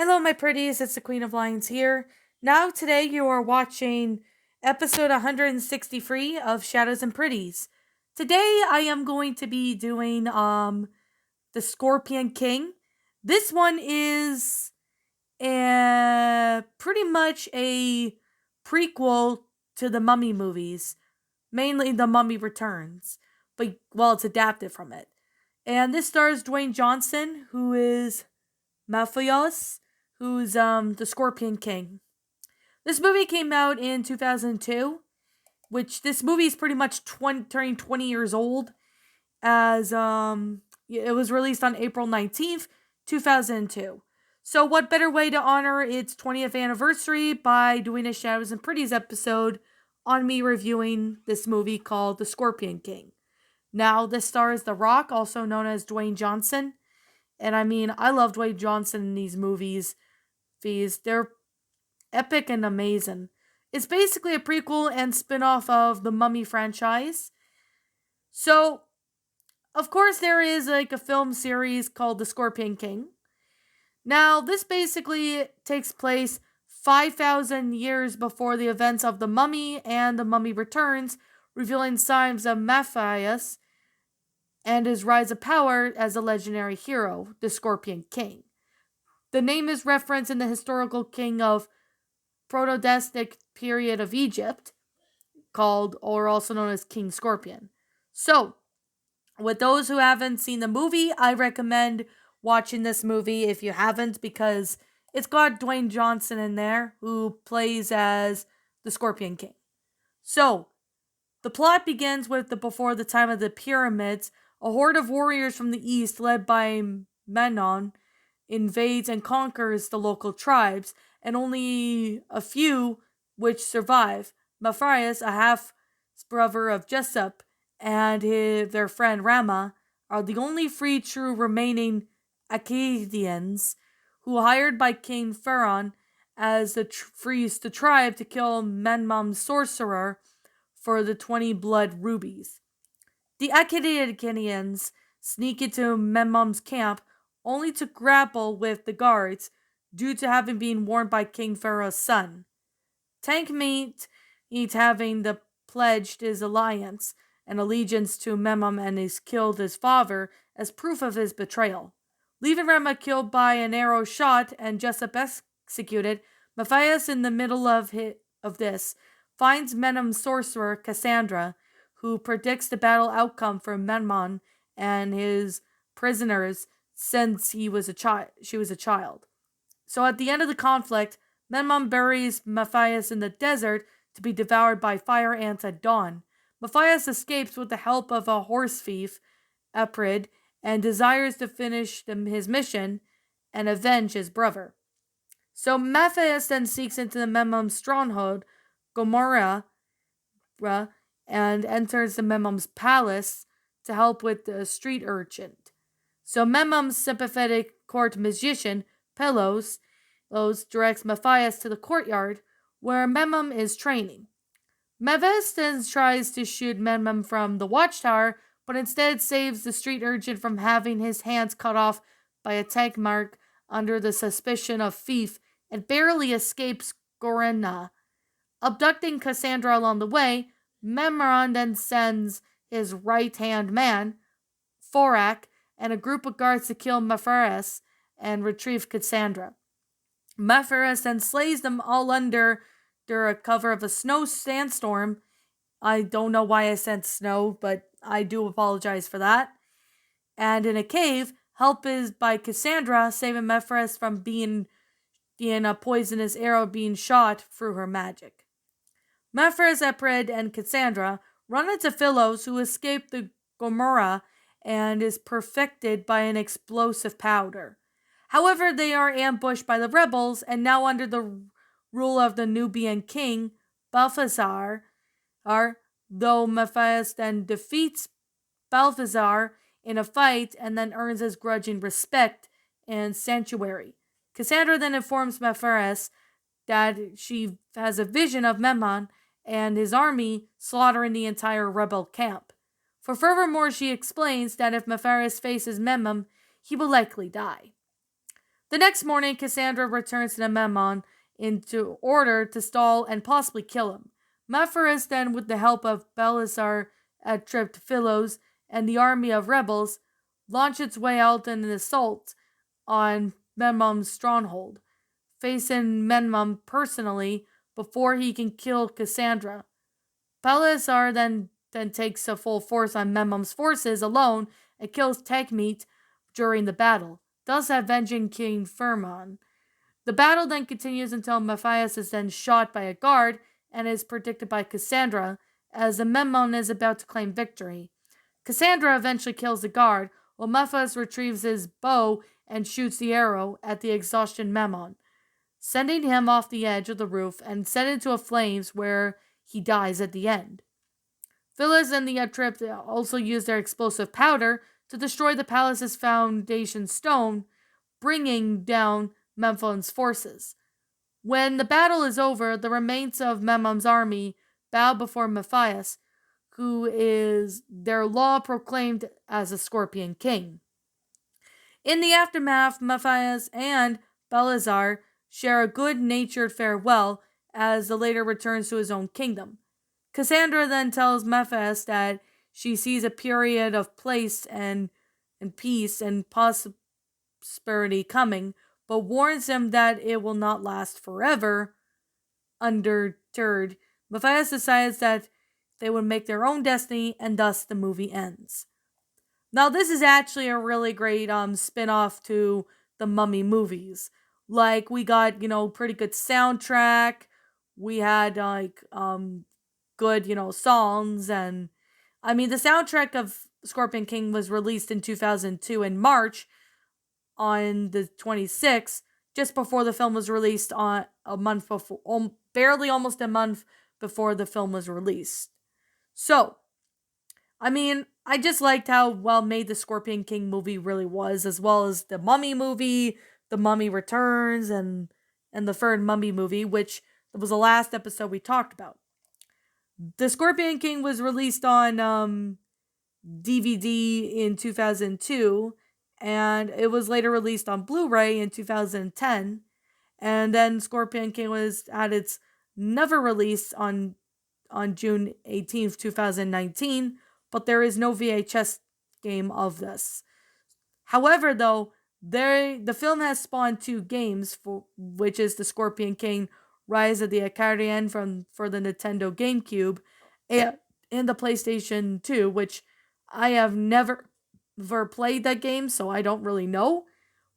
Hello, my pretties. It's the Queen of Lions here. Now, today you are watching episode 163 of Shadows and Pretties. Today, I am going to be doing the Scorpion King. This one is pretty much a prequel to the Mummy movies, mainly The Mummy Returns, but well, it's adapted from it. And this stars Dwayne Johnson, who is Mafios, who's the Scorpion King. This movie came out in 2002, which this movie is pretty much turning 20 years old, as it was released on April 19th, 2002. So what better way to honor its 20th anniversary by doing a Shadows and Pretties episode on me reviewing this movie called The Scorpion King. Now, this stars The Rock, also known as Dwayne Johnson. And I mean, I love Dwayne Johnson in these movies. They're epic and amazing. It's basically a prequel and spin-off of the Mummy franchise. So, of course, there is like a film series called The Scorpion King. Now, this basically takes place 5,000 years before the events of The Mummy and The Mummy Returns, revealing signs of Matthias and his rise of power as a legendary hero, the Scorpion King. The name is referenced in the historical king of Protodestic period of Egypt, called or also known as King Scorpion. So, with those who haven't seen the movie, I recommend watching this movie if you haven't, because it's got Dwayne Johnson in there, who plays as the Scorpion King. So, the plot begins with before the time of the pyramids, a horde of warriors from the east, led by Memon, invades and conquers the local tribes, and only a few which survive. Matthias, a half brother of Jessup, and their friend Rama are the only free true remaining Akkadians, who hired by King Pharaoh as frees the tribe to kill Memmon's sorcerer for the 20 blood rubies. The Akkadians sneak into Memmon's camp only to grapple with the guards due to having been warned by King Pharaoh's son. Tankmate having pledged his alliance and allegiance to Memon and has killed his father as proof of his betrayal. Leaving Rama killed by an arrow shot and Jessup executed, Matthias, in the middle of this, finds Memmon's sorcerer Cassandra, who predicts the battle outcome for Memon and his prisoners since she was a child. So at the end of the conflict, Memon buries Matthias in the desert to be devoured by fire ants at dawn. Matthias escapes with the help of a horse thief, Eprid, and desires to finish his mission and avenge his brother. So Matthias then seeks into the Memon stronghold, Gomorrah, and enters the Memmon's palace to help with the street urchin. So Memmon's sympathetic court magician, Pelos, directs Matthias to the courtyard where Memon is training. Matthias then tries to shoot Memon from the watchtower, but instead saves the street urchin from having his hands cut off by a tank mark under the suspicion of thief and barely escapes Gorenna. Abducting Cassandra along the way, Memon then sends his right-hand man, Forak, and a group of guards to kill Matthias and retrieve Cassandra. Matthias then slays them all under a cover of a snow sandstorm. I don't know why I said snow, but I do apologize for that. And in a cave, help is by Cassandra, saving Matthias from being a poisonous arrow being shot through her magic. Matthias, Epred, and Cassandra run into Philos, who escaped the Gomorrah and is perfected by an explosive powder. However, they are ambushed by the rebels and now under the rule of the Nubian king, Balthazar, though Matthias then defeats Balthazar in a fight and then earns his grudging respect and sanctuary. Cassandra then informs Matthias that she has a vision of Memon and his army slaughtering the entire rebel camp. For furthermore, she explains that if Matthias faces Memon, he will likely die. The next morning, Cassandra returns to the Memon into order to stall and possibly kill him. Mephiris then, with the help of Belisar, Atript Philos, and the army of rebels, launch its way out in an assault on Memnon's stronghold, facing Memnon personally before he can kill Cassandra. Belisar then takes a full force on Memnon's forces alone and kills Tegmeet during the battle, thus avenging King Firmon. The battle then continues until Matthias is then shot by a guard and is predicted by Cassandra as the Memon is about to claim victory. Cassandra eventually kills the guard, while Matthias retrieves his bow and shoots the arrow at the exhaustion Memon, sending him off the edge of the roof and set into flames where he dies at the end. Phyllis and the Atript also use their explosive powder to destroy the palace's foundation stone, bringing down Memphon's forces. When the battle is over, the remains of Memnon's army bow before Matthias, who is their law proclaimed as a Scorpion King. In the aftermath, Matthias and Belisar share a good-natured farewell as the latter returns to his own kingdom. Cassandra then tells Matthias that she sees a period of peace and prosperity coming, but warns him that it will not last forever. Undeterred, Matthias decides that they would make their own destiny, and thus the movie ends. Now, this is actually a really great spin-off to the Mummy movies. Like, we got, pretty good soundtrack. We had, good, songs. And, the soundtrack of Scorpion King was released in 2002 in March on the 26th, just before the film was released on a month before, barely almost a month before the film was released. So, I just liked how well made the Scorpion King movie really was, as well as the Mummy movie, The Mummy Returns, and the third Mummy movie, which was the last episode we talked about. The Scorpion King was released on DVD in 2002, and it was later released on Blu-ray in 2010, and then Scorpion King was at its never release on June 18th, 2019, but there is no VHS game of this. However, though, the film has spawned two games, which is the Scorpion King Rise of the Acarian for the Nintendo GameCube and the PlayStation 2, which I have never played that game, so I don't really know.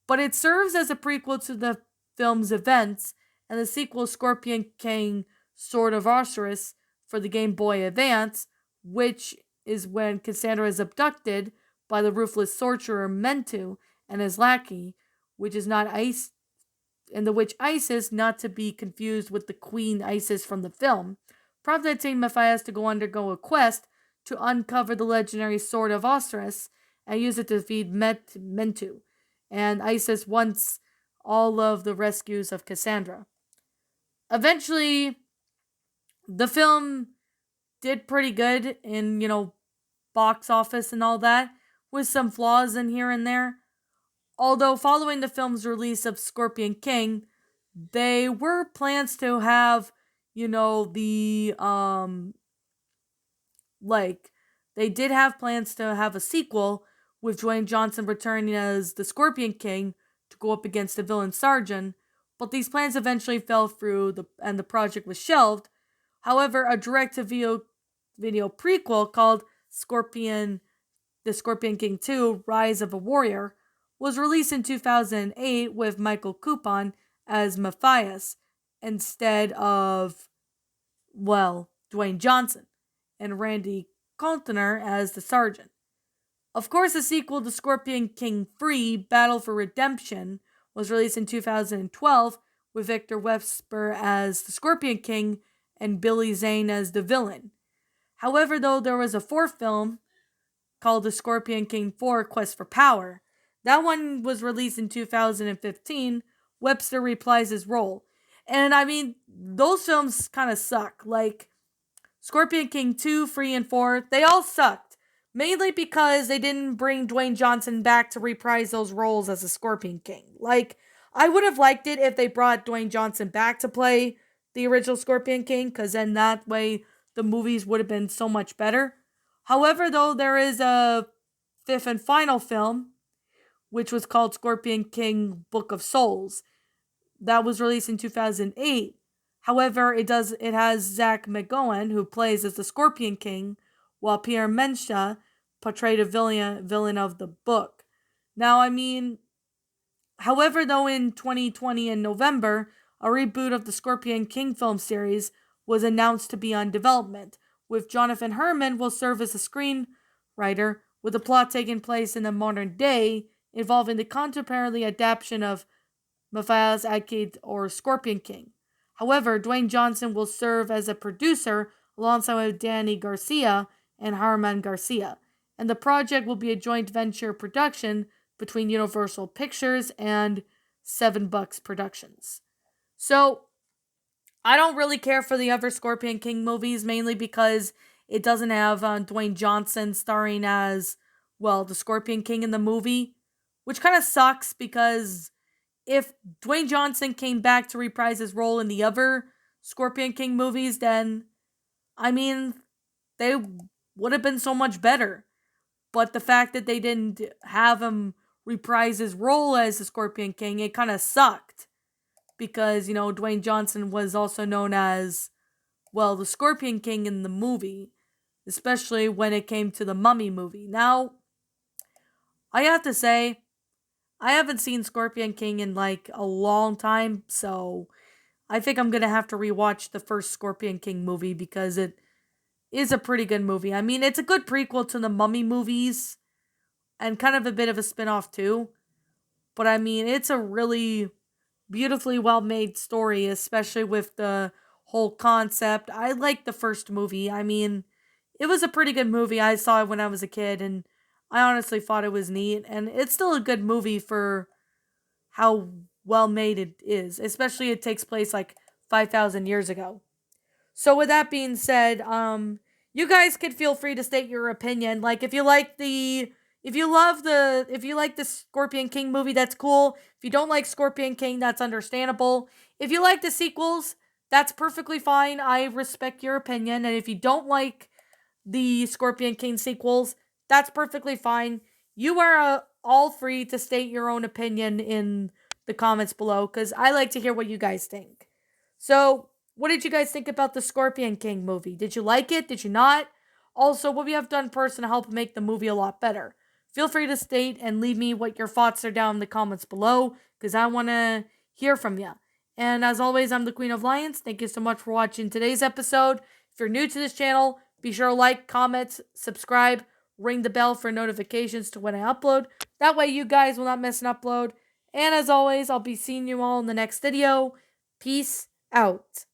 But it serves as a prequel to the film's events, and the sequel Scorpion King Sword of Osiris for the Game Boy Advance, which is when Cassandra is abducted by the ruthless sorcerer Mentu and his lackey, which is not Isis, and the witch Isis, not to be confused with the Queen Isis from the film, prompted King Matthias to undergo a quest to uncover the legendary Sword of Osiris and use it to defeat Mentu, and Isis wants all of the rescues of Cassandra. Eventually, the film did pretty good in, box office and all that, with some flaws in here and there. Although, following the film's release of Scorpion King, they were plans to have, they did have plans to have a sequel with Dwayne Johnson returning as the Scorpion King to go up against the villain Sergeant, but these plans eventually fell through and the project was shelved. However, a direct-to-video prequel called The Scorpion King 2 Rise of a Warrior was released in 2008 with Michael Coupon as Matthias instead of, Dwayne Johnson, and Randy Coulter as the Sergeant. Of course, the sequel to Scorpion King 3 Battle for Redemption was released in 2012 with Victor Wesper as the Scorpion King and Billy Zane as the villain. However, though, there was a fourth film called The Scorpion King 4 Quest for Power. That one was released in 2015. Webster reprised his role. And those films kind of suck. Like, Scorpion King 2, 3, and 4, they all sucked. Mainly because they didn't bring Dwayne Johnson back to reprise those roles as a Scorpion King. Like, I would have liked it if they brought Dwayne Johnson back to play the original Scorpion King, because then that way the movies would have been so much better. However, though, there is a fifth and final film, which was called Scorpion King Book of Souls. That was released in 2008. However, it has Zach McGowan, who plays as the Scorpion King, while Pierre Mencha portrayed a villain of the book. Now, I mean, however, though, in 2020 in November, a reboot of the Scorpion King film series was announced to be on development, with Jonathan Herman will serve as a screenwriter, with the plot taking place in the modern day, involving the contemporary adaptation of Matthias Adkid or Scorpion King. However, Dwayne Johnson will serve as a producer alongside with Danny Garcia and Harman Garcia, and the project will be a joint venture production between Universal Pictures and Seven Bucks Productions. So, I don't really care for the other Scorpion King movies, mainly because it doesn't have Dwayne Johnson starring as, well, the Scorpion King in the movie, which kind of sucks because if Dwayne Johnson came back to reprise his role in the other Scorpion King movies, then, I mean, they would have been so much better. But the fact that they didn't have him reprise his role as the Scorpion King, it kind of sucked. Because, Dwayne Johnson was also known as, well, the Scorpion King in the movie, especially when it came to the Mummy movie. Now, I have to say, I haven't seen Scorpion King in like a long time, so I think I'm gonna have to rewatch the first Scorpion King movie because it is a pretty good movie. I mean, it's a good prequel to the Mummy movies and kind of a bit of a spin-off too. But I mean, it's a really beautifully well-made story, especially with the whole concept. I like the first movie. I mean, it was a pretty good movie. I saw it when I was a kid and I honestly thought it was neat, and it's still a good movie for how well made it is, especially it takes place like 5,000 years ago. So with that being said, you guys could feel free to state your opinion. Like if you like the Scorpion King movie, that's cool. If you don't like Scorpion King, that's understandable. If you like the sequels, that's perfectly fine. I respect your opinion. And if you don't like the Scorpion King sequels, that's perfectly fine. You are all free to state your own opinion in the comments below because I like to hear what you guys think. So, what did you guys think about the Scorpion King movie? Did you like it? Did you not? Also, what we have done person to help make the movie a lot better? Feel free to state and leave me what your thoughts are down in the comments below because I want to hear from you. And as always, I'm the Queen of Lions. Thank you so much for watching today's episode. If you're new to this channel, be sure to like, comment, subscribe, ring the bell for notifications to when I upload. That way you guys will not miss an upload. And as always, I'll be seeing you all in the next video. Peace out.